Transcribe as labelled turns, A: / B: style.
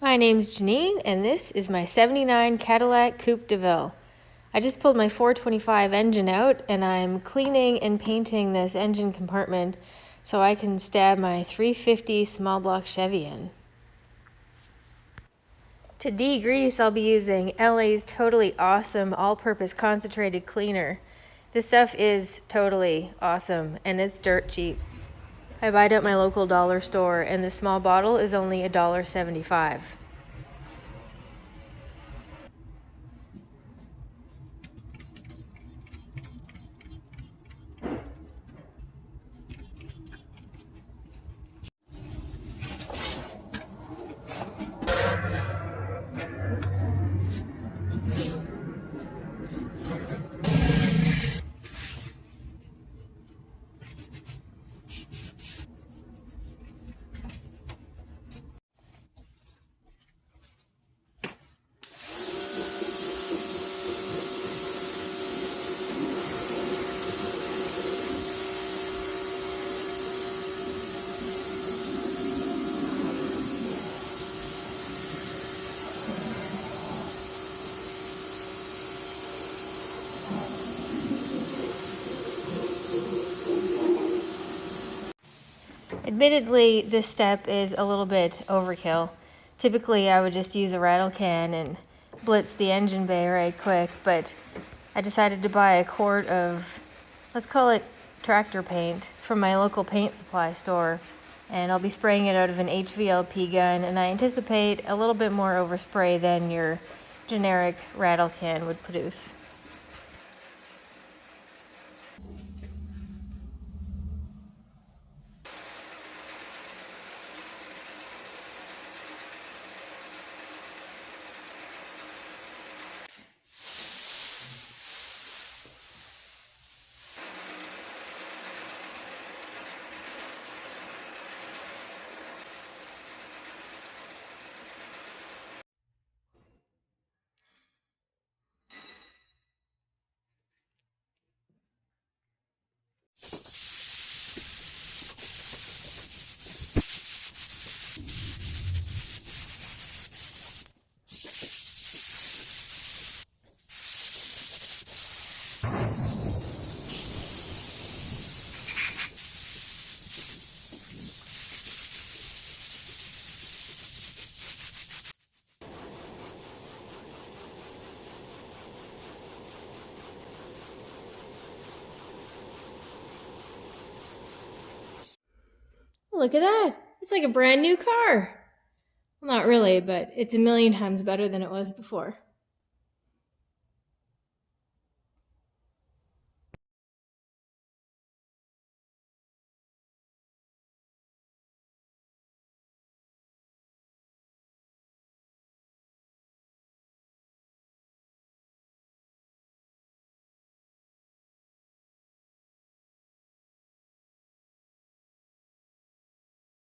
A: My name's Janine, and this is my '79 Cadillac Coupe deVille. I just pulled my 425 engine out, and I'm cleaning and painting this engine compartment so I can stab my 350 small block Chevy in. To degrease, I'll be using LA's totally awesome all-purpose concentrated cleaner. This stuff is totally awesome, and it's dirt cheap. I buy it at my local dollar store, and the small bottle is only $1.75. Admittedly, this step is a little bit overkill. Typically, I would just use a rattle can and blitz the engine bay right quick, but I decided to buy a quart of, let's call it tractor paint, from my local paint supply store, and I'll be spraying it out of an HVLP gun, and I anticipate a little bit more overspray than your generic rattle can would produce. Look at that! It's like a brand new car! Well, not really, but it's a million times better than it was before.